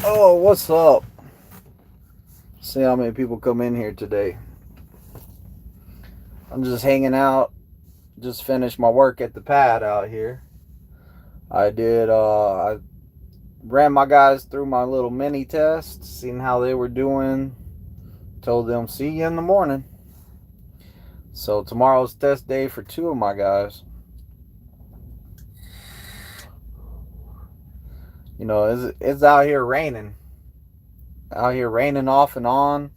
Oh, what's up? See how many people come in here today. I'm just hanging out. Just finished my work at the pad out here. I ran my guys through my little mini test, seen how they were doing. Told them, see you in the morning. So tomorrow's test day for two of my guys. You know, it's out here raining. Out here raining off and on.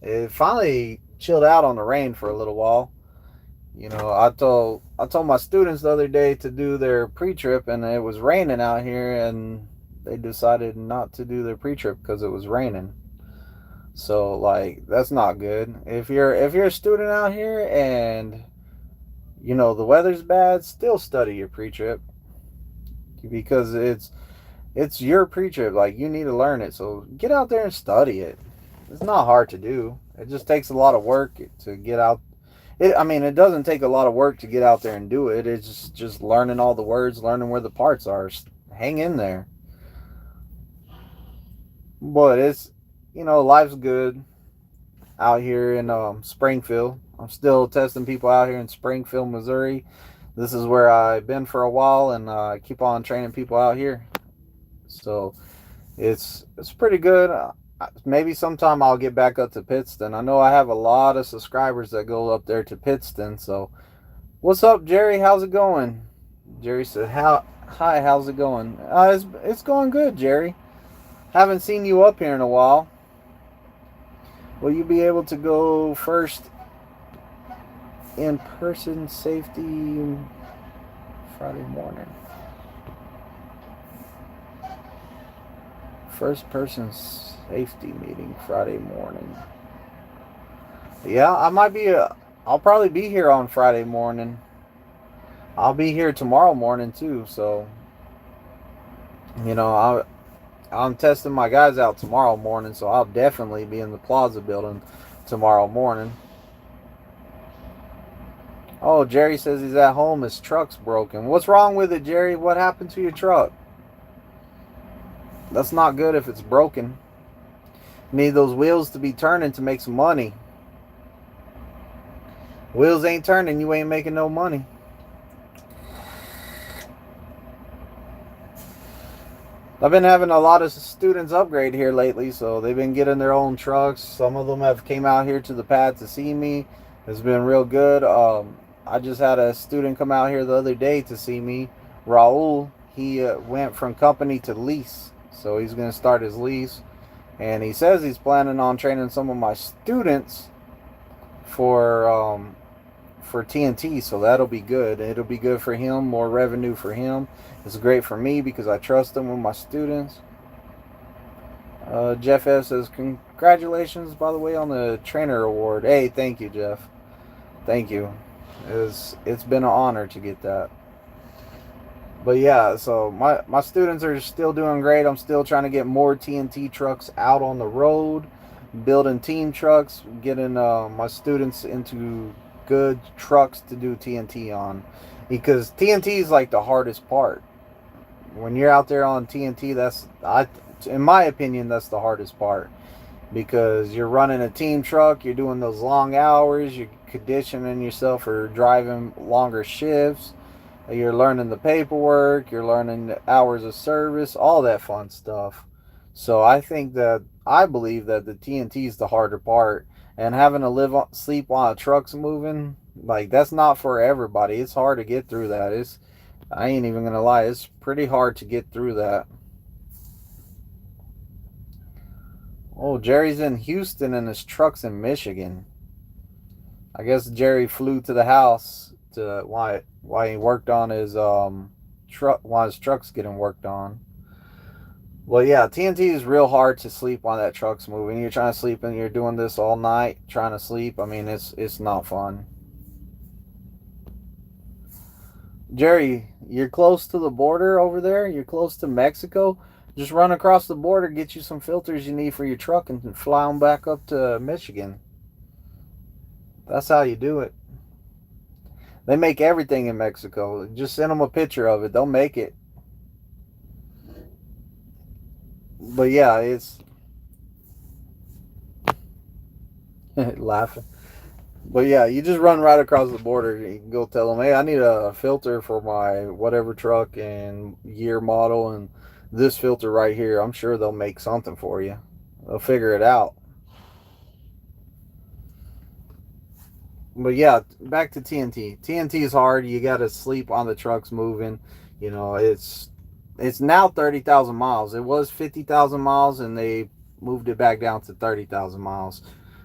It finally chilled out on the rain for a little while. You know, I told my students the other day to do their pre-trip, and it was raining out here, and they decided not to do their pre-trip because it was raining. So like that's not good. If you're a student out here and you know the weather's bad, still study your pre-trip because it's your pre-trip. Like you need to learn it. So get out there and study it. It's not hard to do. It just takes a lot of work to get out. It doesn't take a lot of work to get out there and do it. It's just learning all the words, learning where the parts are. Hang in there. But life's good out here in Springfield. I'm still testing people out here in Springfield, Missouri. This is where I've been for a while, and I keep on training people out here. So it's pretty good. Maybe sometime I'll get back up to Pittston. I know I have a lot of subscribers that go up there to Pittston. So, what's up, Jerry? How's it going? Jerry said, Hi, how's it going?" It's going good, Jerry. Haven't seen you up here in a while. Will you be able to go first in person safety Friday morning? First person safety meeting Friday morning. Yeah, I'll probably be here on Friday morning. I'll be here tomorrow morning too. So, you know, I'm testing my guys out tomorrow morning. So I'll definitely be in the Plaza building tomorrow morning. Oh, Jerry says he's at home. His truck's broken. What's wrong with it, Jerry? What happened to your truck? That's not good if it's broken. You need those wheels to be turning to make some money. Wheels ain't turning, you ain't making no money. I've been having a lot of students upgrade here lately, so they've been getting their own trucks. Some of them have came out here to the pad to see me. It's been real good. I just had a student come out here the other day to see me. Raul, he went from company to lease. So he's going to start his lease. And he says he's planning on training some of my students for TNT. So that'll be good. It'll be good for him. More revenue for him. It's great for me because I trust him with my students. Jeff F. says, congratulations, by the way, on the trainer award. Hey, thank you, Jeff. Thank you. It's been an honor to get that. But yeah, so my students are still doing great. I'm still trying to get more TNT trucks out on the road, building team trucks, getting my students into good trucks to do TNT on. Because TNT is like the hardest part. When you're out there on TNT, in my opinion, that's the hardest part. Because you're running a team truck, you're doing those long hours, you're conditioning yourself for driving longer shifts. You're learning the paperwork, you're learning the hours of service, all that fun stuff. So I believe that the TNT is the harder part. And having to sleep while a truck's moving, like that's not for everybody. It's hard to get through that. I ain't even gonna lie, it's pretty hard to get through that. Oh, Jerry's in Houston and his truck's in Michigan. I guess Jerry flew to the house to why he worked on his truck while his truck's getting worked on. Well, yeah, TNT is real hard to sleep while that truck's moving. You're trying to sleep and you're doing this all night trying to sleep. I mean, it's not fun. Jerry, you're close to the border over there. You're close to Mexico. Just run across the border, get you some filters you need for your truck, and fly them back up to Michigan. That's how you do it. They make everything in Mexico. Just send them a picture of it. They'll make it. But yeah, it's laughing. But yeah, you just run right across the border. You can go tell them, hey, I need a filter for my whatever truck and year model, and this filter right here. I'm sure they'll make something for you. They'll figure it out. But yeah, back to TNT. TNT is hard. You got to sleep on the trucks moving. You know, it's now 30,000 miles. It was 50,000 miles, and they moved it back down to 30,000 miles.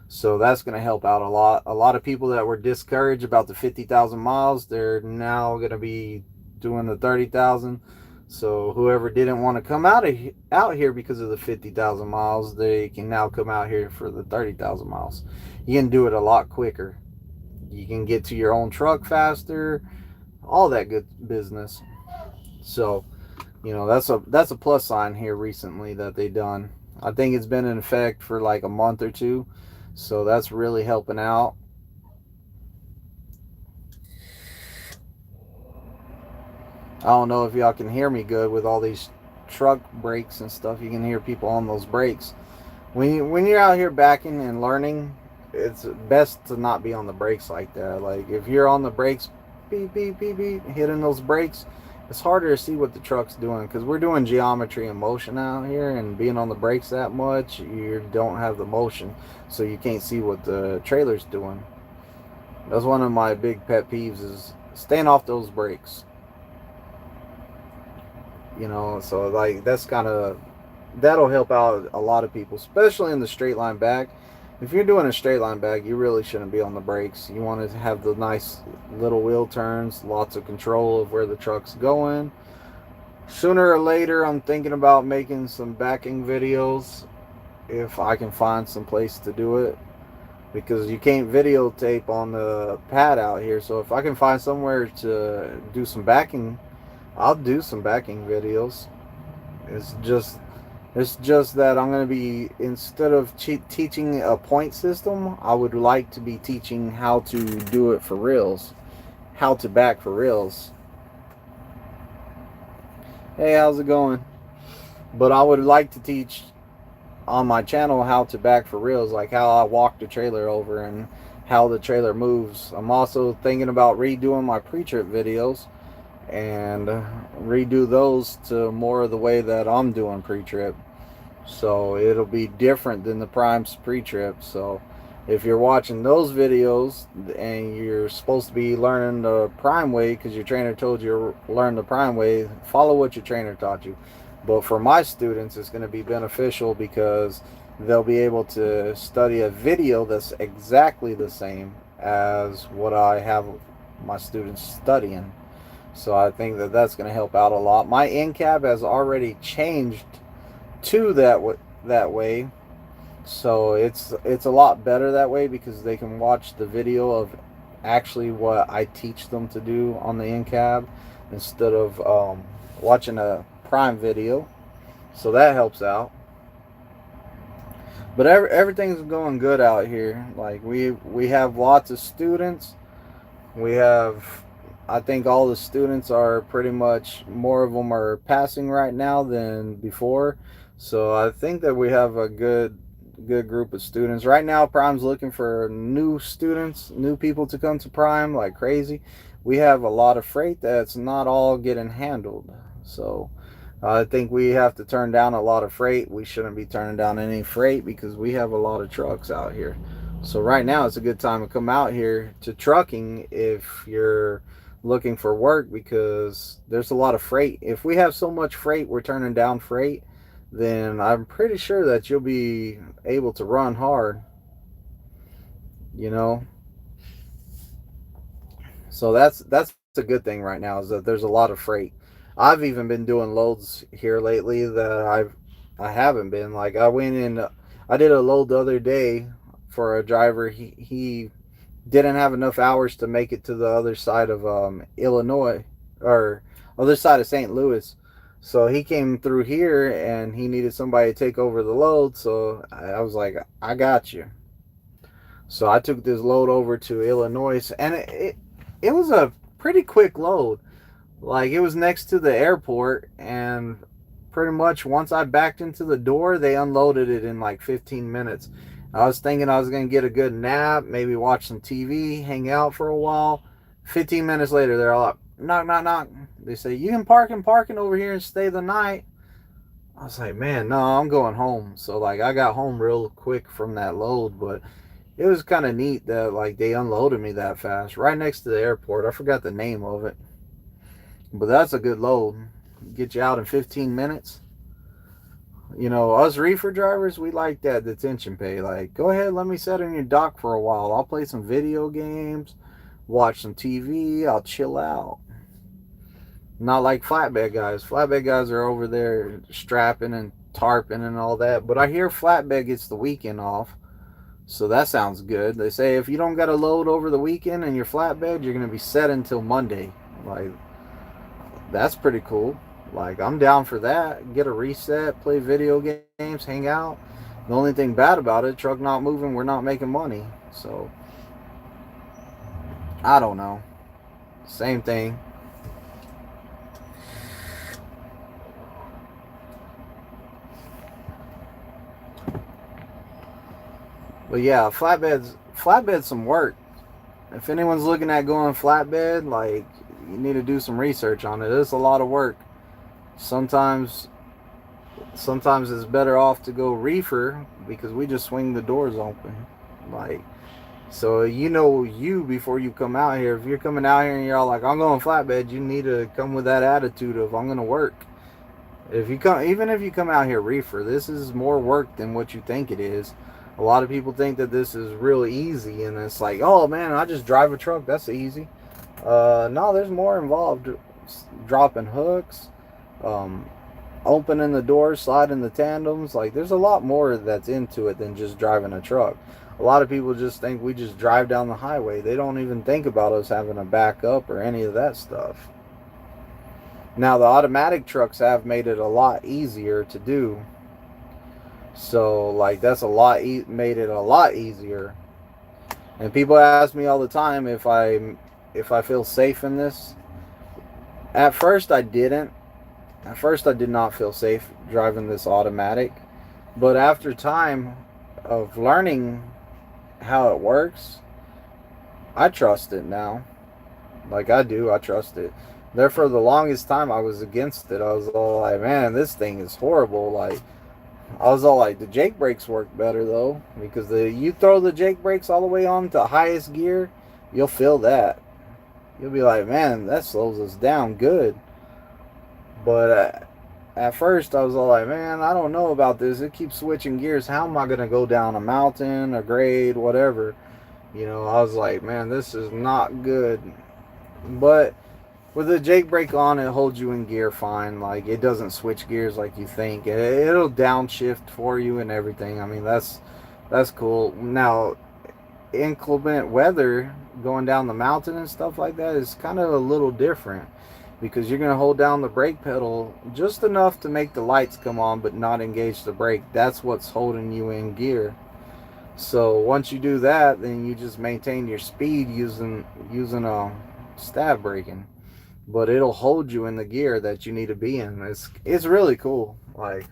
So that's going to help out a lot. A lot of people that were discouraged about the 50,000 miles, they're now going to be doing the 30,000. So whoever didn't want to come out here because of the 50,000 miles, they can now come out here for the 30,000 miles. You can do it a lot quicker. You can get to your own truck faster, all that good business. So, you know, that's a plus sign here recently that they done. I think it's been in effect for like a month or two. So that's really helping out. I don't know if y'all can hear me good with all these truck brakes and stuff. You can hear people on those brakes. When you're out here backing and learning, it's best to not be on the brakes like that. Like if you're on the brakes, beep beep beep beep, hitting those brakes, it's harder to see what the truck's doing because we're doing geometry and motion out here, and being on the brakes that much, you don't have the motion, so you can't see what the trailer's doing. That's one of my big pet peeves is staying off those brakes. You know, so like that's kind of that'll help out a lot of people, especially in the straight line back. If you're doing a straight line back, you really shouldn't be on the brakes. You want to have the nice little wheel turns, lots of control of where the truck's going. Sooner or later, I'm thinking about making some backing videos if I can find some place to do it, because you can't videotape on the pad out here. So if I can find somewhere to do some backing, I'll do some backing videos. It's just that I'm going to be, instead of teaching a point system, I would like to be teaching how to do it for reals. How to back for reals. Hey, how's it going? But I would like to teach on my channel how to back for reals, like how I walk the trailer over and how the trailer moves. I'm also thinking about redoing my pre-trip videos and redo those to more of the way that I'm doing pre-trip. So it'll be different than the Prime's pre-trip. So if you're watching those videos and you're supposed to be learning the Prime way because your trainer told you to learn the Prime way, follow what your trainer taught you. But for my students, it's going to be beneficial because they'll be able to study a video that's exactly the same as what I have my students studying. So I think that that's going to help out a lot. My in-cab has already changed to that way, so it's a lot better that way because they can watch the video of actually what I teach them to do on the in-cab instead of watching a Prime video. So that helps out. But everything's going good out here. Like we have lots of students. We have, I think all the students are pretty much, more of them are passing right now than before. So I think that we have a good group of students. Right now, Prime's looking for new students, new people to come to Prime like crazy. We have a lot of freight that's not all getting handled. So I think we have to turn down a lot of freight. We shouldn't be turning down any freight because we have a lot of trucks out here. So right now it's a good time to come out here to trucking if you're looking for work, because there's a lot of freight. If we have so much freight we're turning down freight, then I'm pretty sure that you'll be able to run hard, you know. So that's a good thing right now, is that there's a lot of freight. I've even been doing loads here lately that I haven't been. Like I went in, I did a load the other day for a driver. He didn't have enough hours to make it to the other side of Illinois, or other side of St. Louis. So he came through here and he needed somebody to take over the load. So I was like, I got you. So I took this load over to Illinois, and it was a pretty quick load. Like it was next to the airport, and pretty much once I backed into the door, they unloaded it in like 15 minutes. I was thinking I was going to get a good nap, maybe watch some TV, hang out for a while. 15 minutes later, they're all up, knock, knock, knock. They say, you can parking over here and stay the night. I was like, man, no, I'm going home. So like I got home real quick from that load, but it was kind of neat that like they unloaded me that fast right next to the airport. I forgot the name of it, but that's a good load. Get you out in 15 minutes. You know, us reefer drivers, we like that detention pay. Like, go ahead, let me sit on your dock for a while. I'll play some video games, watch some TV, I'll chill out. Not like flatbed guys. Flatbed guys are over there strapping and tarping and all that. But I hear flatbed gets the weekend off. So that sounds good. They say if you don't got a load over the weekend and your flatbed, you're going to be set until Monday. Like, that's pretty cool. Like, I'm down for that. Get a reset, play video games, hang out. The only thing bad about it, truck not moving, we're not making money. So, I don't know. Same thing. But yeah, flatbed's some work. If anyone's looking at going flatbed, like, you need to do some research on it. It's a lot of work. Sometimes it's better off to go reefer because we just swing the doors open. Like, so you before you come out here. If you're coming out here and you're all like, I'm going flatbed, you need to come with that attitude of I'm gonna work. Even if you come out here reefer, this is more work than what you think it is. A lot of people think that this is real easy, and it's like, oh man, I just drive a truck, that's easy. No, there's more involved. Dropping hooks, opening the doors, sliding the tandems. Like, there's a lot more that's into it than just driving a truck. A lot of people just think we just drive down the highway. They don't even think about us having a backup or any of that stuff. Now, the automatic trucks have made it a lot easier to do. So, like, that's made it a lot easier. And people ask me all the time if I feel safe in this. At first, I didn't. At first, I did not feel safe driving this automatic. But after time of learning how it works, I trust it now. Like, I do. I trust it. There for the longest time, I was against it. I was all like, man, this thing is horrible. Like, I was all like, the Jake brakes work better though, because you throw the Jake brakes all the way on to highest gear, you'll feel that. You'll be like, man, that slows us down good. But at first, I was all like, man, I don't know about this. It keeps switching gears. How am I going to go down a mountain, a grade, whatever? You know, I was like, man, this is not good. But with the Jake brake on, it holds you in gear fine. Like, it doesn't switch gears like you think. It'll downshift for you and everything. I mean, that's cool. Now, inclement weather, going down the mountain and stuff like that is kind of a little different, because you're going to hold down the brake pedal just enough to make the lights come on but not engage the brake. That's what's holding you in gear. So once you do that, then you just maintain your speed using stab braking. But it'll hold you in the gear that you need to be in. It's really cool. Like,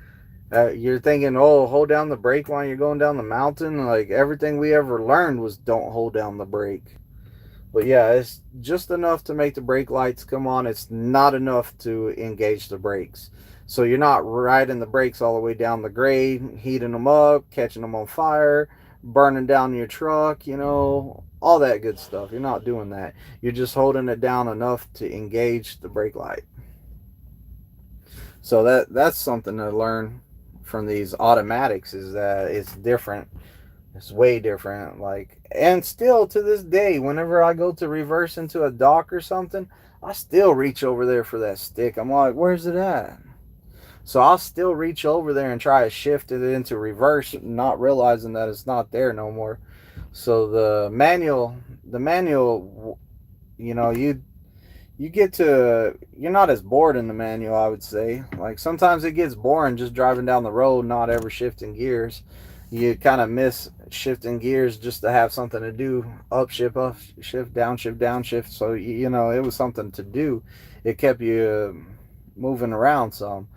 you're thinking, oh, hold down the brake while you're going down the mountain. Like, everything we ever learned was don't hold down the brake. But yeah, it's just enough to make the brake lights come on. It's not enough to engage the brakes. So you're not riding the brakes all the way down the grade, heating them up, catching them on fire, burning down your truck, you know, all that good stuff. You're not doing that. You're just holding it down enough to engage the brake light. So that's something to learn from these automatics, is that it's different. It's way different. Like, and still to this day, whenever I go to reverse into a dock or something, I still reach over there for that stick. I'm like, where's it at? So I'll still reach over there and try to shift it into reverse, not realizing that it's not there no more. So the manual, you know, you're not as bored in the manual, I would say. Like, sometimes it gets boring just driving down the road, not ever shifting gears. You kind of miss shifting gears just to have something to do. Up shift, down shift. So, you know, it was something to do. It kept you moving around some.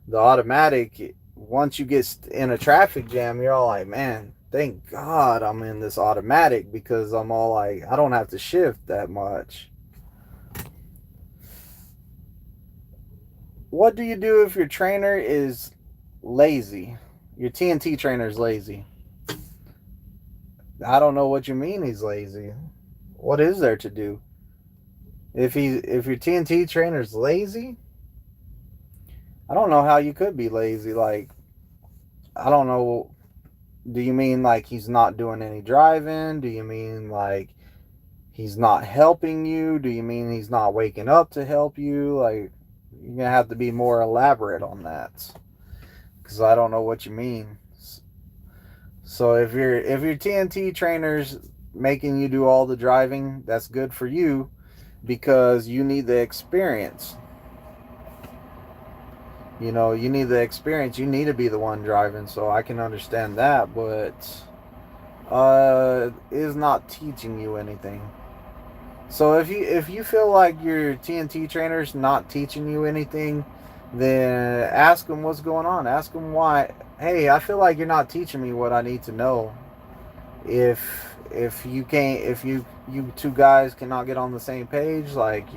The automatic, once you get in a traffic jam, you're all like, man, thank God I'm in this automatic, because I'm all like, I don't have to shift that much. What do you do if your trainer is lazy? Your TNT trainer is lazy. I don't know what you mean he's lazy. What is there to do? If your TNT trainer's lazy, I don't know how you could be lazy. Like, I don't know. Do you mean like he's not doing any driving? Do you mean like he's not helping you? Do you mean he's not waking up to help you? Like, you're gonna have to be more elaborate on that, because I don't know what you mean. So if your TNT trainer's making you do all the driving, that's good for you, because you need the experience. You know, you need the experience. You need to be the one driving, so I can understand that, but is not teaching you anything. So if you feel like your TNT trainer's not teaching you anything, then ask them what's going on. Ask them why. Hey, I feel like you're not teaching me what I need to know. If you can't, if you two guys cannot get on the same page, like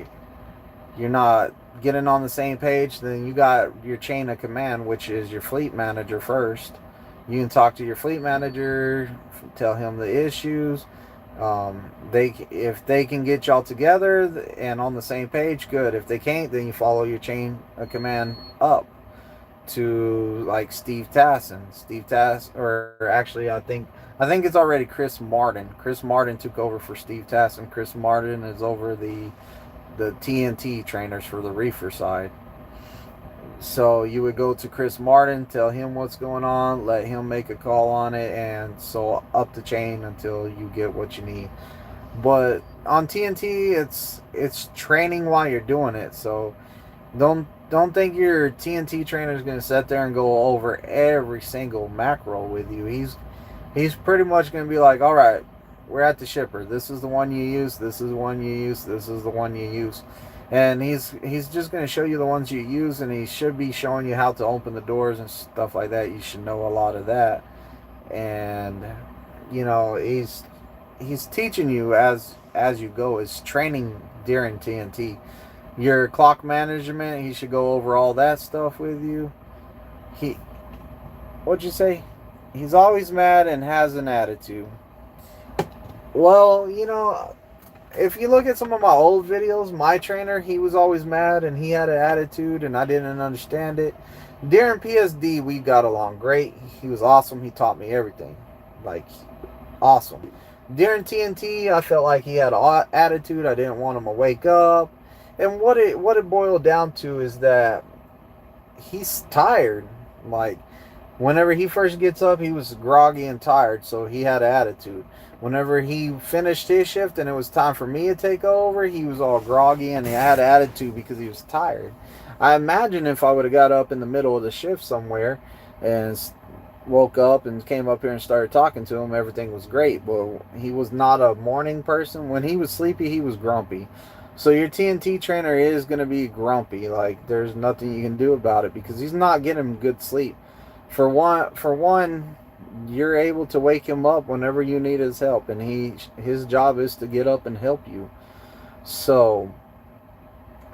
you're not getting on the same page, then you got your chain of command, which is your fleet manager first. You can talk to your fleet manager, tell him the issues. If they can get y'all together and on the same page, good. If they can't, then you follow your chain of command up to like Steve Tassin. Steve Tass, or actually, I think it's already Chris Martin. Chris Martin took over for Steve Tassin. Chris Martin is over the TNT trainers for the reefer side. So you would go to Chris Martin, tell him what's going on, let him make a call on it, and so up the chain until you get what you need. But on TNT, it's training while you're doing it. So don't think your TNT trainer is going to sit there and go over every single macro with you. He's pretty much going to be like, all right, we're at the shipper. This is the one you use. This is the one you use. This is the one you use. And he's just going to show you the ones you use, and he should be showing you how to open the doors and stuff like that. You should know a lot of that. And you know, he's teaching you as you go. It's training during TNT. Your clock management, he should go over all that stuff with you. What'd you say? He's always mad and has an attitude. Well, you know, if you look at some of my old videos, my trainer, he was always mad and he had an attitude and I didn't understand it. During PSD, we got along great. He was awesome. He taught me everything. Like, awesome. During TNT, I felt like he had an attitude. I didn't want him to wake up. And what it boiled down to is that he's tired. Like, whenever he first gets up, he was groggy and tired, so he had an attitude. Whenever he finished his shift and it was time for me to take over, he was all groggy and he had an attitude because he was tired. I imagine if I would have got up in the middle of the shift somewhere and woke up and came up here and started talking to him, everything was great. But he was not a morning person. When he was sleepy, he was grumpy. So your TNT trainer is going to be grumpy. Like, there's nothing you can do about it because he's not getting good sleep. For one, you're able to wake him up whenever you need his help, and his job is to get up and help you. So,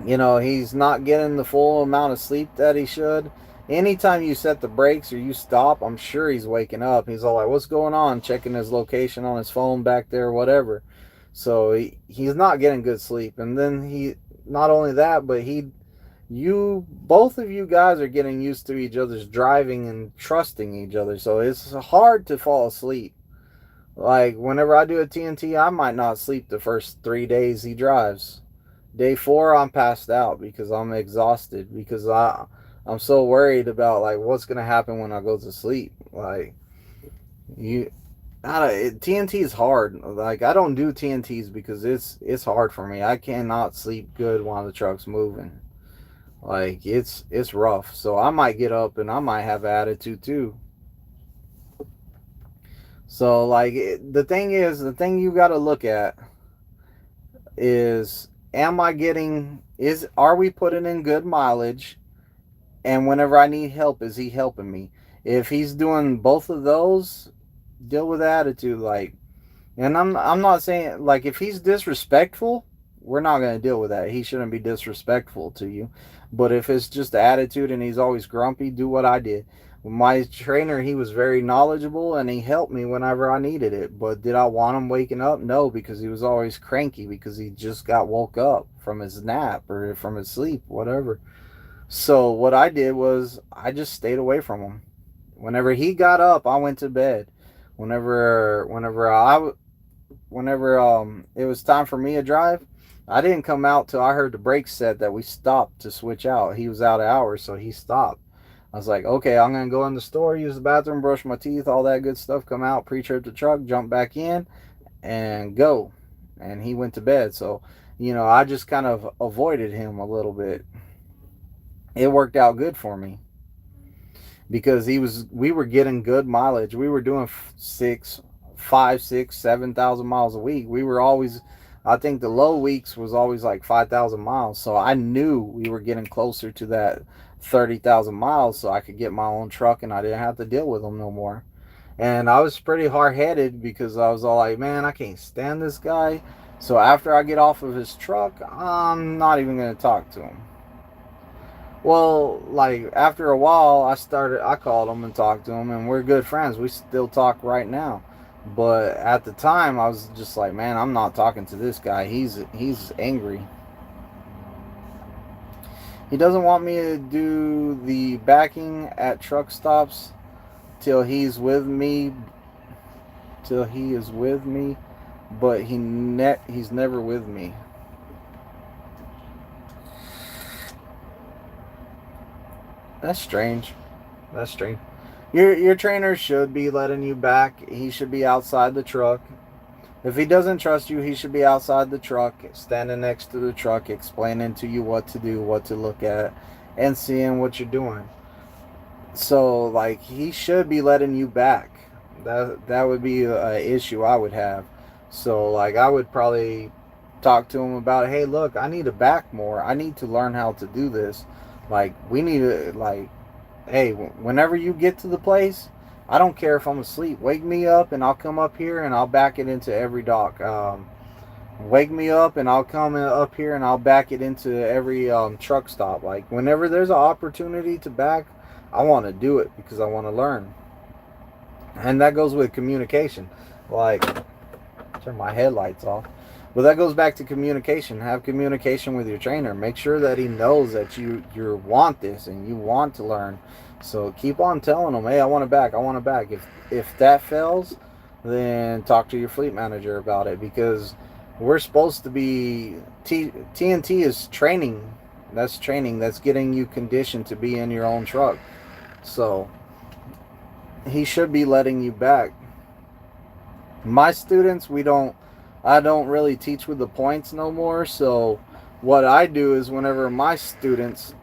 you know, he's not getting the full amount of sleep that he should. Anytime you set the brakes or you stop, I'm sure he's waking up. He's all like, what's going on? Checking his location on his phone back there, whatever. So he's not getting good sleep. And then not only that, but both of you guys are getting used to each other's driving and trusting each other. So it's hard to fall asleep. Like, whenever I do a TNT, I might not sleep the first 3 days he drives. Day 4, I'm passed out because I'm exhausted, because I'm so worried about, like, what's going to happen when I go to sleep. Like, TNT is hard. Like, I don't do TNTs because it's hard for me. I cannot sleep good while the truck's moving. Like, it's rough. So I might get up and I might have attitude too. So, like, the thing you got to look at is, are we putting in good mileage? And whenever I need help, is he helping me? If he's doing both of those, deal with attitude. Like, and I'm not saying, like, if he's disrespectful, we're not going to deal with that. He shouldn't be disrespectful to you. But if it's just attitude and he's always grumpy, do what I did. My trainer, he was very knowledgeable and he helped me whenever I needed it. But did I want him waking up? No, because he was always cranky because he just got woke up from his nap or from his sleep, whatever. So what I did was I just stayed away from him. Whenever he got up, I went to bed. Whenever it was time for me to drive, I didn't come out till I heard the brakes said that we stopped to switch out. He was out of hours, so he stopped. I was like, okay, I'm going to go in the store, use the bathroom, brush my teeth, all that good stuff, come out, pre-trip the truck, jump back in, and go. And he went to bed. So, I just kind of avoided him a little bit. It worked out good for me because we were getting good mileage. We were doing 5, 6, 7,000 miles a week. We were always, I think the low weeks was always like 5,000 miles. So I knew we were getting closer to that 30,000 miles so I could get my own truck and I didn't have to deal with them no more. And I was pretty hard-headed because I was all like, man, I can't stand this guy. So after I get off of his truck, I'm not even going to talk to him. Well, like after a while, I called him and talked to him, and we're good friends. We still talk right now. But at the time, I was just like, man, I'm not talking to this guy. He's angry. He doesn't want me to do the backing at truck stops till he is with me, but he's never with me. That's strange. Your trainer should be letting you back. He should be outside the truck. If he doesn't trust you, he should be outside the truck, standing next to the truck, explaining to you what to do, what to look at, and seeing what you're doing. So, like, he should be letting you back. That would be an issue I would have. So, like, I would probably talk to him about, hey, look, I need to back more. I need to learn how to do this. Like, we need to, like, hey, whenever you get to the place, I don't care if I'm asleep. Wake me up and I'll come up here and I'll back it into every dock. Wake me up and I'll come up here and I'll back it into every truck stop. Like, whenever there's an opportunity to back, I want to do it because I want to learn. And that goes with communication. Like, turn my headlights off. But that goes back to communication. Have communication with your trainer. Make sure that he knows that you want this and you want to learn. So keep on telling him, hey, I want to back. If that fails, then talk to your fleet manager about it, because we're supposed to be TNT is training. That's training. That's getting you conditioned to be in your own truck. So he should be letting you back. My students, I don't really teach with the points no more. So what I do is whenever my students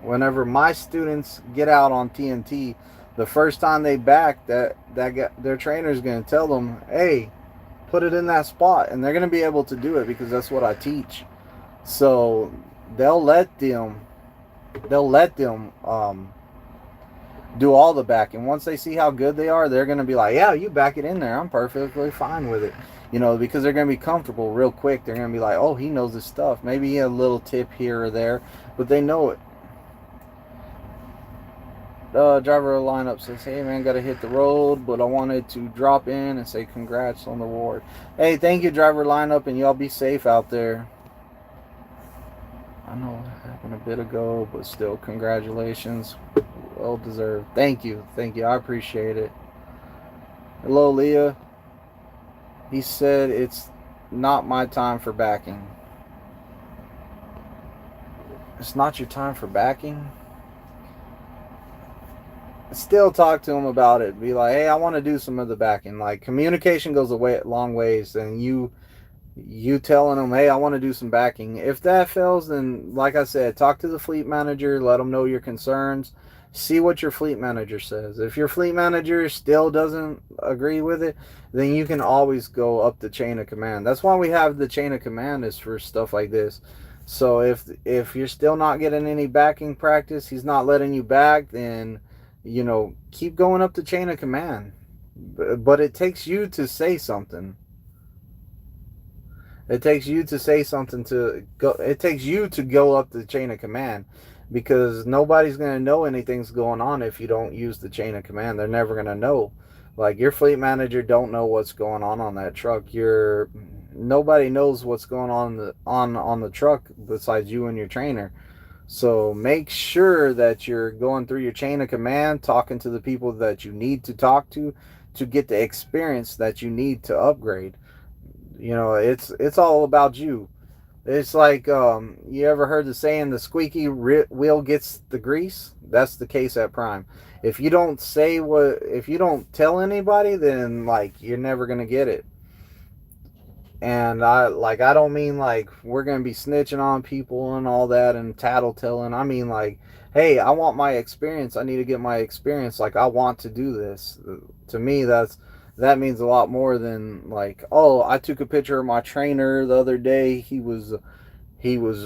get out on TNT, the first time they back, their trainer is going to tell them, hey, put it in that spot, and they're going to be able to do it because that's what I teach. So they'll let them do all the backing. Once they see how good they are, they're going to be like, yeah, you back it in there, I'm perfectly fine with it. Because they're going to be comfortable real quick. They're going to be like, oh, he knows his stuff. Maybe he had a little tip here or there, but they know it. Driver lineup says, hey man, gotta hit the road, but I wanted to drop in and say congrats on the award. Hey, thank you, driver lineup, and y'all be safe out there. I know it happened a bit ago, but still, congratulations. Well deserved. Thank you. I appreciate it. Hello, Leah. He said it's not my time for backing. It's not your time for backing? Still talk to him about it. Be like, hey, I want to do some of the backing. Like, communication goes a long ways. And you telling them, hey, I want to do some backing. If that fails, then like I said, talk to the fleet manager. Let them know your concerns. See what your fleet manager says. If your fleet manager still doesn't agree with it, then you can always go up the chain of command. That's why we have the chain of command, is for stuff like this. So if you're still not getting any backing practice, he's not letting you back, then keep going up the chain of command. But it takes you to say something. It takes you to say something to go. It takes you to go up the chain of command, because nobody's gonna know anything's going on if you don't use the chain of command. They're never gonna know. Like, your fleet manager don't know what's going on that truck. Nobody knows what's going on the truck besides you and your trainer. So make sure that you're going through your chain of command, talking to the people that you need to talk to get the experience that you need to upgrade. It's all about you. It's like, you ever heard the saying, the squeaky wheel gets the grease? That's the case at Prime. If you don't if you don't tell anybody, then like you're never gonna get it. And I don't mean like we're gonna be snitching on people and all that and tattletelling. I mean, like, hey, I want my experience. I need to get my experience. Like, I want to do this. To me, that means a lot more than like, oh, I took a picture of my trainer the other day. He was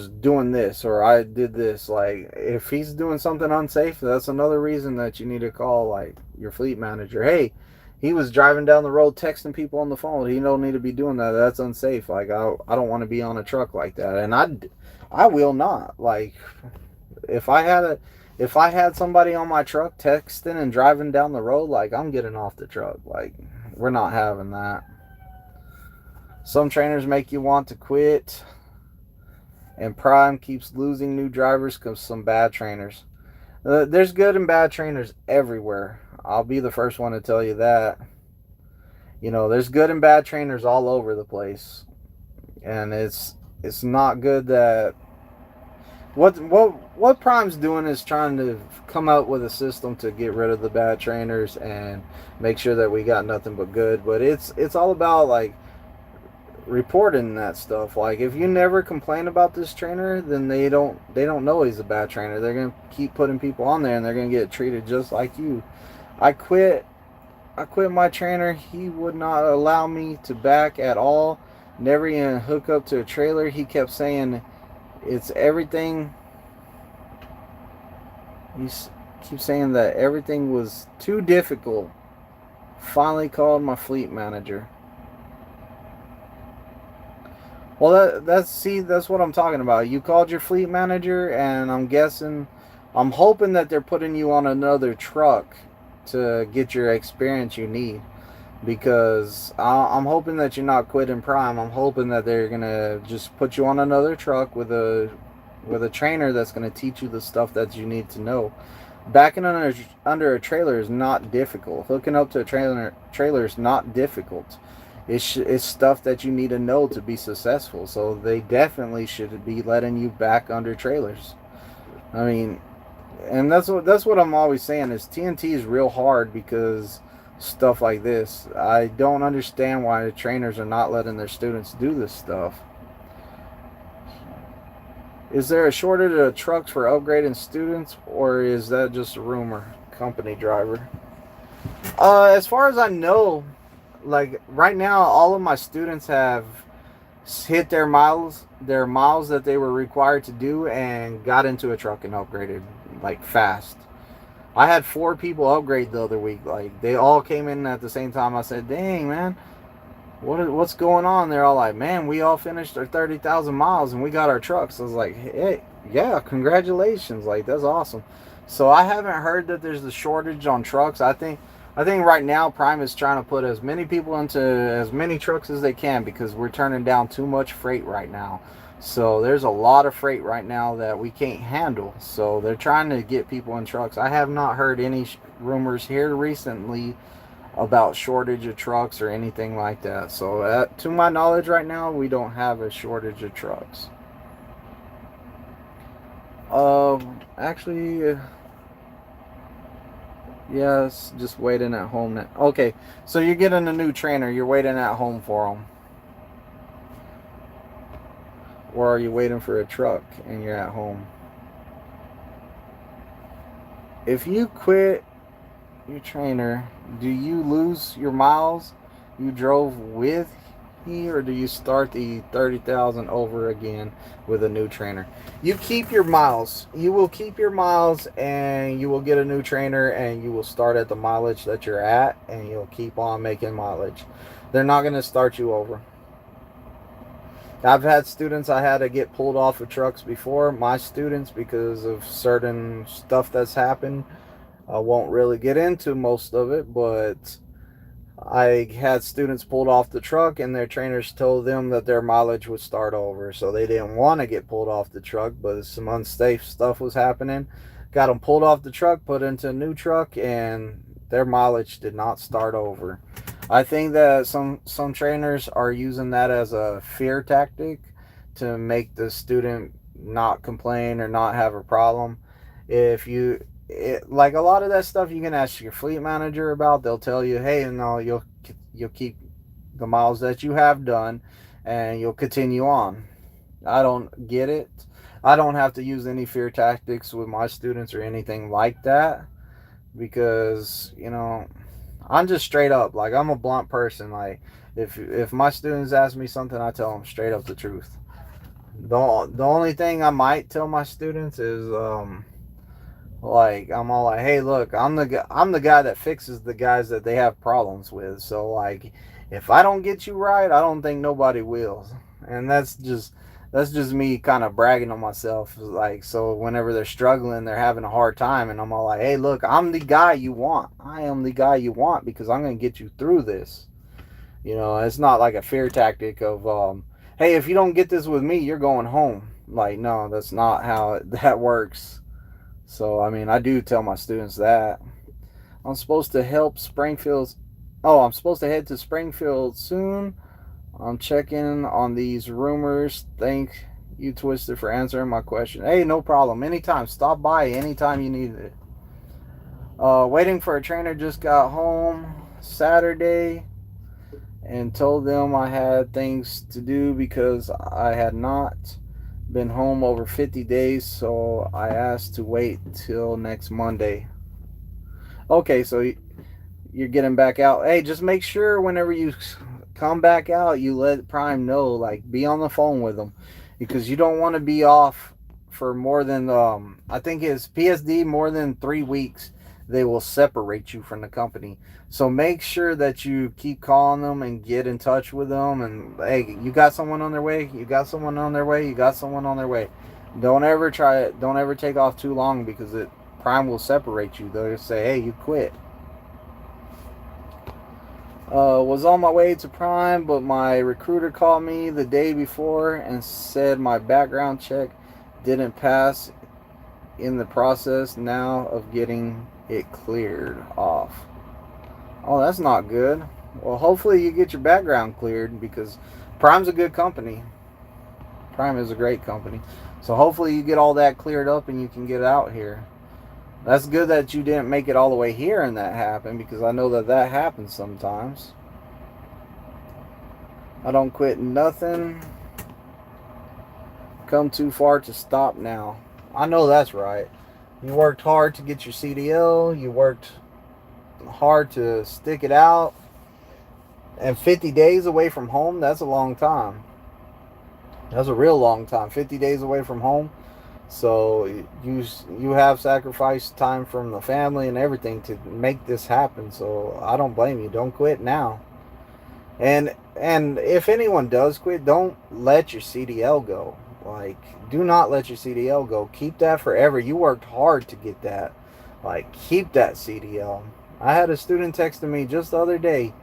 doing this, or I did this. Like, if he's doing something unsafe, that's another reason that you need to call like your fleet manager. Hey, he was driving down the road texting people on the phone. He don't need to be doing that. That's unsafe. Like, I don't want to be on a truck like that. And I will not. Like, if I had somebody on my truck texting and driving down the road, like, I'm getting off the truck. Like, we're not having that. Some trainers make you want to quit, and Prime keeps losing new drivers because some bad trainers. There's good and bad trainers everywhere. I'll be the first one to tell you that. There's good and bad trainers all over the place, and it's not good that what Prime's doing is trying to come out with a system to get rid of the bad trainers and make sure that we got nothing but good. But it's all about like reporting that stuff. Like, if you never complain about this trainer, then they don't know he's a bad trainer. They're gonna keep putting people on there, and they're gonna get treated just like you. I quit my trainer. He would not allow me to back at all. Never even hook up to a trailer. He kept saying it's everything. He keeps saying that everything was too difficult. Finally called my fleet manager. Well, that's what I'm talking about. You called your fleet manager, and I'm hoping that they're putting you on another truck to get your experience you need, because I'm hoping that you're not quitting Prime. I'm hoping that they're gonna just put you on another truck with a trainer that's gonna teach you the stuff that you need to know. Backing under a trailer is not difficult. Hooking up to a trailer is not difficult. It's stuff that you need to know to be successful. So they definitely should be letting you back under trailers. I mean, and that's what I'm always saying is TNT is real hard because stuff like this. I don't understand why the trainers are not letting their students do this stuff. Is there a shortage of trucks for upgrading students, or is that just a rumor? Company driver. As far as I know, like right now, all of my students have hit their miles that they were required to do, and got into a truck and upgraded like fast. I had 4 people upgrade the other week. Like, they all came in at the same time. I said, "Dang, man, what's going on?" They're all like, "Man, we all finished our 30,000 miles and we got our trucks." I was like, "Hey, yeah, congratulations! Like, that's awesome." So I haven't heard that there's a shortage on trucks. I think right now Prime is trying to put as many people into as many trucks as they can, because we're turning down too much freight right now. So there's a lot of freight right now that we can't handle. So they're trying to get people in trucks. I have not heard any rumors here recently about shortage of trucks or anything like that. So to my knowledge right now, we don't have a shortage of trucks. Actually, yes, just waiting at home now. Okay, so you're getting a new trainer. You're waiting at home for them. Or are you waiting for a truck and you're at home? If you quit your trainer, do you lose your miles you drove with or do you start the 30,000 over again with a new trainer? You keep your miles. You will keep your miles, and you will get a new trainer, and you will start at the mileage that you're at, and you'll keep on making mileage. They're not going to start you over. I've had students I had to get pulled off of trucks before. My students, because of certain stuff that's happened, I won't really get into most of it, but I had students pulled off the truck, and their trainers told them that their mileage would start over. So they didn't want to get pulled off the truck, but some unsafe stuff was happening. Got them pulled off the truck, put into a new truck, and their mileage did not start over. I think that some trainers are using that as a fear tactic to make the student not complain or not have a problem. If you like, a lot of that stuff you can ask your fleet manager about. They'll tell you, hey, no, you'll keep the miles that you have done, and you'll continue on. I don't get it. I don't have to use any fear tactics with my students or anything like that, because I'm just straight up. Like, I'm a blunt person. Like, if my students ask me something, I tell them straight up the truth. The only thing I might tell my students is like, I'm all like, hey, look, I'm the guy that fixes the guys that they have problems with. So, like, if I don't get you right, I don't think nobody will. And that's just me kind of bragging on myself. Like, so whenever they're struggling, they're having a hard time, and I'm all like, hey, look, I'm the guy you want. I am the guy you want, because I'm gonna get you through this. It's not like a fear tactic of hey, if you don't get this with me, you're going home. Like, no, that's not how that works. So, I mean, I do tell my students that. I'm supposed to help Springfield. Oh, I'm supposed to head to Springfield soon. I'm checking on these rumors. Thank you, Twizted, for answering my question. Hey, no problem. Anytime. Stop by anytime you need it. Waiting for a trainer. Just got home Saturday and told them I had things to do because I had not been home over 50 days, so I asked to wait till next Monday. Okay, so you're getting back out. Hey, just make sure whenever you come back out, you let Prime know. Like, be on the phone with them, because you don't want to be off for more than I think it's PSD, more than 3 weeks. They will separate you from the company. So make sure that you keep calling them and get in touch with them. And hey, you got someone on their way. You got someone on their way. You got someone on their way. Don't ever try it. Don't ever take off too long, because Prime will separate you. They'll say, hey, you quit. Was on my way to Prime, but my recruiter called me the day before and said my background check didn't pass. In the process now of getting it cleared off. Oh, that's not good. Well, hopefully you get your background cleared, because Prime's a good company. Prime is a great company. So hopefully you get all that cleared up and you can get out here. That's good that you didn't make it all the way here and that happened, because I know that happens sometimes. I don't quit nothing. Come too far to stop now. I know that's right. You worked hard to get your CDL. You worked hard to stick it out. And 50 days away from home, that's a long time. That's a real long time. 50 days away from home. So you have sacrificed time from the family and everything to make this happen. So I don't blame you. Don't quit now. And if anyone does quit, don't let your CDL go. Like, do not let your CDL go. Keep that forever. You worked hard to get that. Like, keep that CDL. I had a student texting me just the other day.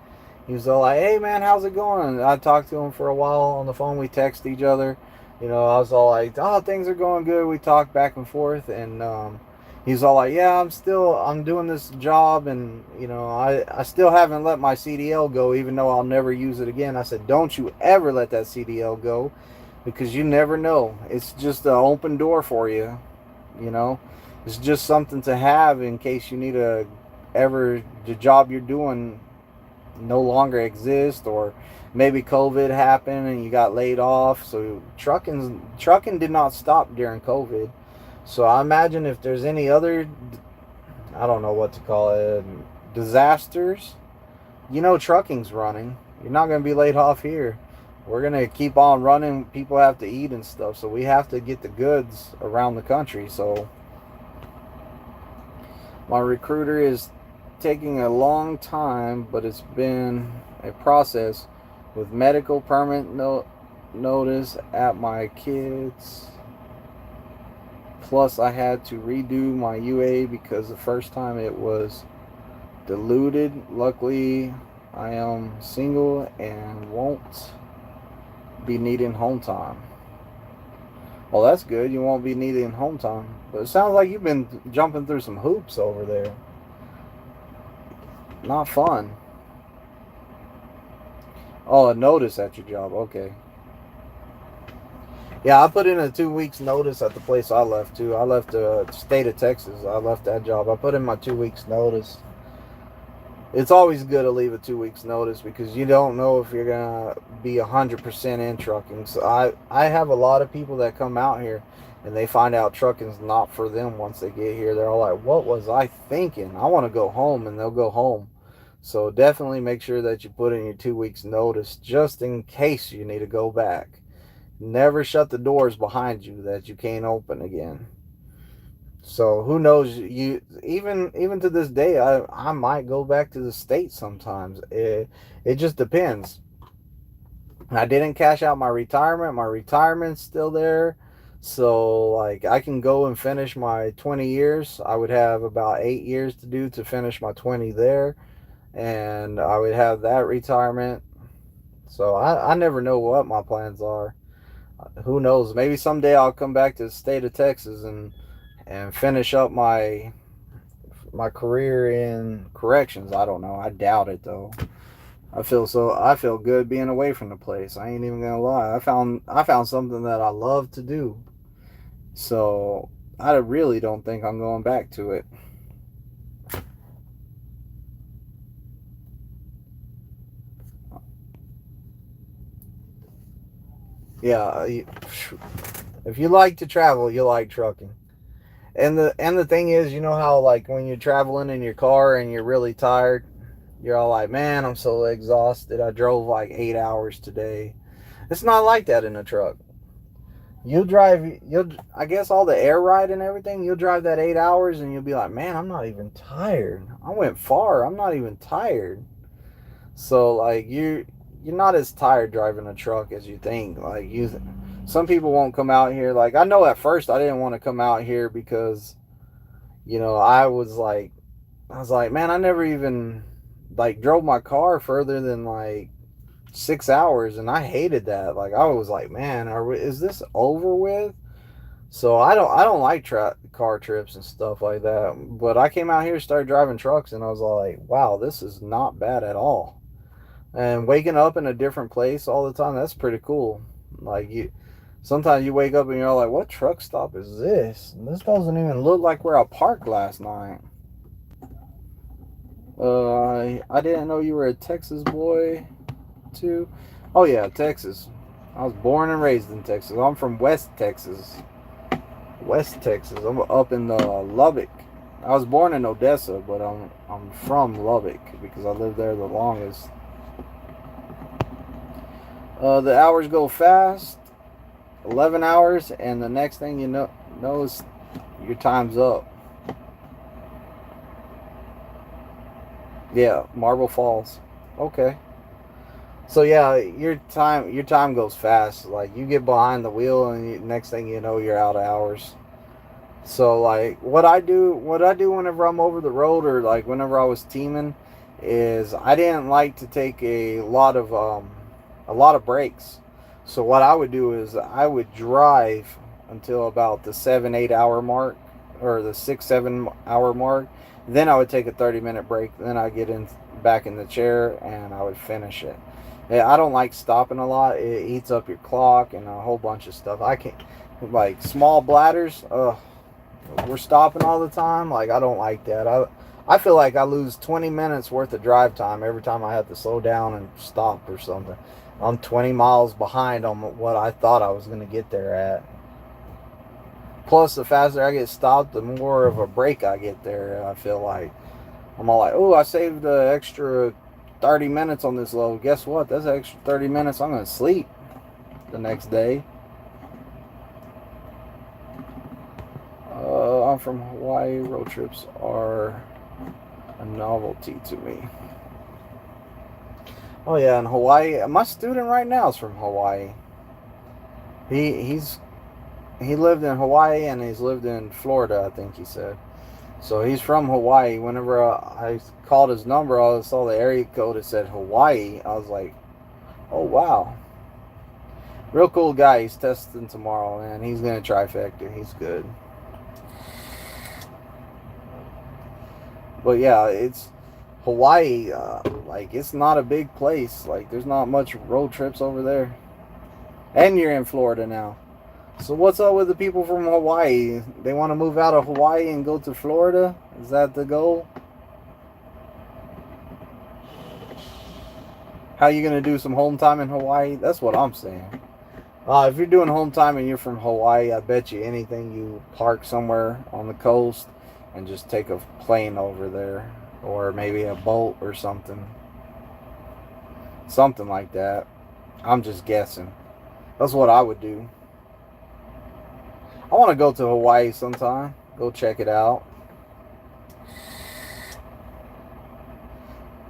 He was all like, hey, man, how's it going? I talked to him for a while on the phone. We text each other. I was all like, oh, things are going good. We talked back and forth. And he's all like, yeah, I'm doing this job. And, I still haven't let my CDL go, even though I'll never use it again. I said, don't you ever let that CDL go. Because you never know. It's just an open door for you. It's just something to have in case you need the job you're doing no longer exists, or maybe COVID happened and you got laid off. So trucking did not stop during COVID. So I imagine if there's any other, I don't know what to call it, disasters, trucking's running. You're not going to be laid off here. we're going to keep on running. People have to eat and stuff, so we have to get the goods around the country. So my recruiter is taking a long time, but it's been a process with medical permit notice at my kids. Plus, I had to redo my UA because the first time it was diluted. Luckily, I am single and won't be needing home time. Well, that's good. You won't be needing home time. But it sounds like you've been jumping through some hoops over there. Not fun. Oh, a notice at your job. Okay. Yeah, I put in a 2 weeks notice at the place I left too. I left the state of Texas. I left that job. I put in my 2 weeks notice. It's always good to leave a 2 weeks notice because you don't know if you're gonna be 100% in trucking. So I have a lot of people that come out here and they find out trucking's not for them once they get here. They're all like, what was I thinking? I want to go home, and they'll go home. So definitely make sure that you put in your 2 weeks notice just in case you need to go back. Never shut the doors behind you that you can't open again. So who knows? You even to this day, I might go back to the States sometimes. It just depends. I didn't cash out my retirement. My retirement's still there. So like I can go and finish my 20 years. I would have about 8 years to do to finish my 20 there. And I would have that retirement. So I never know what my plans are. Who knows? Maybe someday I'll come back to the state of Texas and finish up my career in corrections. I don't know. I doubt it though. I feel good being away from the place. I ain't even gonna lie. I found something that I love to do. So I really don't think I'm going back to it. Yeah, if you like to travel, you like trucking. And the thing is, you know how like when you're traveling in your car and you're really tired, you're all like, man, I'm so exhausted. I drove like 8 hours today. It's not like that in a truck. I guess all the air ride and everything, you'll drive that 8 hours and you'll be like, man, I'm not even tired. I went far. I'm not even tired. So like you're not as tired driving a truck as you think. Like some people won't come out here. Like I know at first I didn't want to come out here because, I was like, man, I never even like drove my car further than like 6 hours, and I hated that. Like I was like, man, is this over with? So I don't like car trips and stuff like that. But I came out here, started driving trucks, and I was like, wow, this is not bad at all. And waking up in a different place all the time, that's pretty cool. Like sometimes you wake up and you're like, what truck stop is this? And this doesn't even look like where I parked last night. I didn't know you were a Texas boy too. Oh yeah, Texas. I was born and raised in Texas. I'm from West Texas. West Texas. I'm up in Lubbock. I was born in Odessa, but I'm from Lubbock because I lived there the longest. The hours go fast. 11 hours, and the next thing you know is your time's up. Yeah, Marble Falls. Okay. So yeah, your time goes fast. Like you get behind the wheel, and next thing you know, you're out of hours. So like what I do whenever I'm over the road, or like whenever I was teaming, is I didn't like to take a lot of breaks. So what I would do is I would drive until about the 7-8 hour mark, or the 6-7 hour mark. Then I would take a 30-minute break. Then I'd get back in the chair and I would finish it. Yeah, I don't like stopping a lot. It eats up your clock and a whole bunch of stuff. I can't, like small bladders. We're stopping all the time. Like I don't like that. I feel like I lose 20 minutes worth of drive time every time I have to slow down and stop or something. I'm 20 miles behind on what I thought I was going to get there at. Plus, the faster I get stopped, the more of a break I get there. I feel like I'm all like, oh, I saved an extra 30 minutes on this load. Guess what? That's an extra 30 minutes I'm going to sleep. the next day. I'm from Hawaii. Road trips are a novelty to me. Oh yeah, in Hawaii. My student right now is from Hawaii. He lived in Hawaii and he's lived in Florida, I think he said. So he's from Hawaii. Whenever I called his number, I saw the area code. It said Hawaii. I was like, oh wow. Real cool guy. He's testing tomorrow, man. He's gonna trifecta. He's good. But yeah, it's Hawaii. Like, it's not a big place. Like, there's not much road trips over there. And you're in Florida now. So what's up with the people from Hawaii? They want to move out of Hawaii and go to Florida? Is that the goal? How you going to do some home time in Hawaii? That's what I'm saying. If you're doing home time and you're from Hawaii, I bet you anything you park somewhere on the coast and just take a plane over there. Or maybe a boat or something. Something like that. I'm just guessing. That's what I would do. I want to go to Hawaii sometime. Go check it out.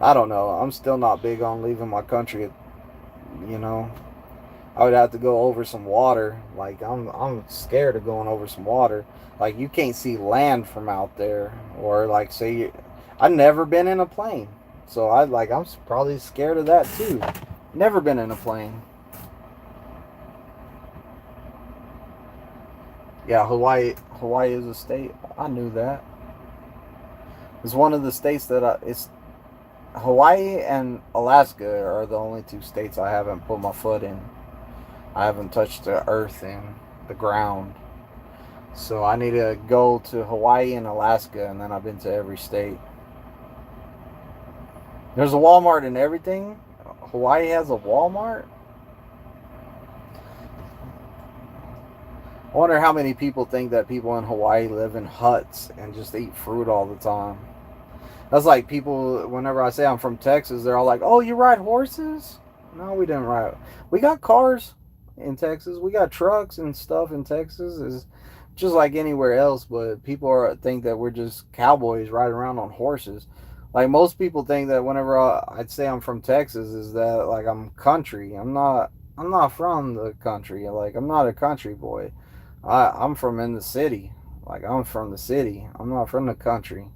I don't know. I'm still not big on leaving my country. You know, I would have to go over some water. Like, I'm scared of going over some water. Like, you can't see land from out there. Or like, say, I've never been in a plane. So I'm probably scared of that too. Never been in a plane. Yeah, Hawaii is a state. I knew that. It's one of the states that it's Hawaii and Alaska are the only two states I haven't put my foot in. I haven't touched the earth and the ground. So I need to go to Hawaii and Alaska, and then I've been to every state. There's a Walmart and everything. Hawaii has a Walmart. I wonder how many people think that people in Hawaii live in huts and just eat fruit all the time. That's like people, whenever I say I'm from Texas, they're all like, oh, you ride horses? No, we didn't ride. We got cars in Texas. We got trucks and stuff in Texas. It's just like anywhere else, but people think that we're just cowboys riding around on horses. Like, most people think that whenever I'd say I'm from Texas is that like I'm country. I'm not from the country. Like, I'm not a country boy. I'm from in the city. Like, I'm from the city. I'm not from the country.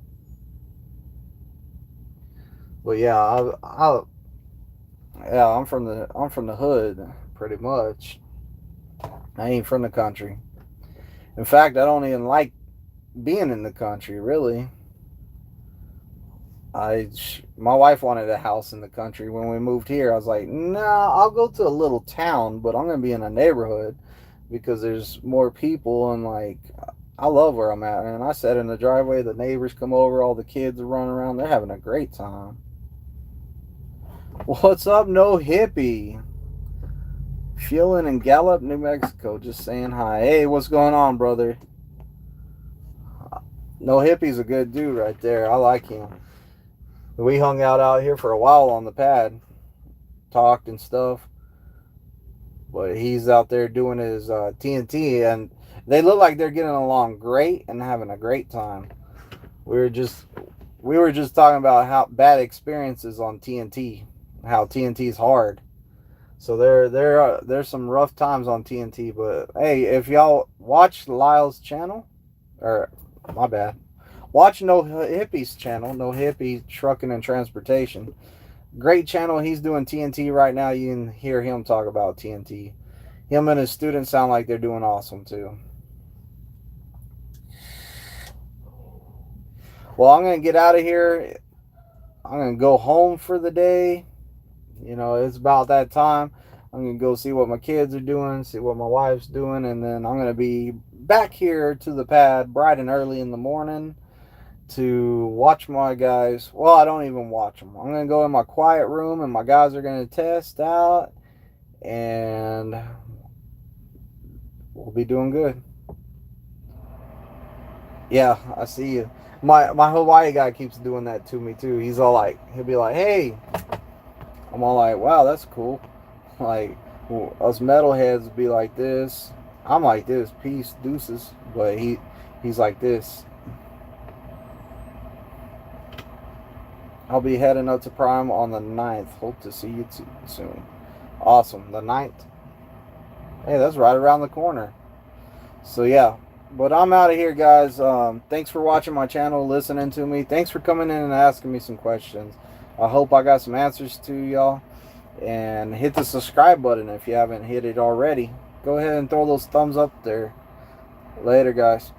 But yeah, I'm from the hood, pretty much. I ain't from the country. In fact, I don't even like being in the country, really. My wife wanted a house in the country. When we moved here, I was like, nah, I'll go to a little town, but I'm gonna be in a neighborhood because there's more people, and like, I love where I'm at. And I sat in the driveway, the neighbors come over, all the kids are running around, they're having a great time. What's up, No Hippie? Fueling in Gallup, New Mexico, just saying hi. Hey, what's going on, brother? No Hippie's a good dude right there. I like him. We hung out here for a while on the pad, talked and stuff. But he's out there doing his TNT, and they look like they're getting along great and having a great time. We were just talking about how bad experiences on TNT, how TNT is hard. So there's some rough times on TNT. But hey, if y'all watch Lyle's channel, or my bad, watch No Hippie's channel, No Hippie Trucking and Transportation. Great channel. He's doing TNT right now. You can hear him talk about TNT. Him and his students sound like they're doing awesome too. Well, I'm going to get out of here. I'm going to go home for the day. You know, it's about that time. I'm going to go see what my kids are doing, see what my wife's doing, and then I'm going to be back here to the pad bright and early in the morning to watch my guys. Well, I don't even watch them. I'm going to go in my quiet room, and my guys are going to test out, and we'll be doing good. Yeah, I see you. My Hawaii guy keeps doing that to me too. He'll be like, hey. I'm all like, wow, that's cool. Like, Us metalheads be like this. I'm like this, peace, deuces. But he's like this. I'll be heading up to Prime on the 9th. Hope to see you soon. Awesome. The 9th. Hey, that's right around the corner. So, yeah. But I'm out of here, guys. Thanks for watching my channel, listening to me. Thanks for coming in and asking me some questions. I hope I got some answers to y'all. And hit the subscribe button if you haven't hit it already. Go ahead and throw those thumbs up there. Later, guys.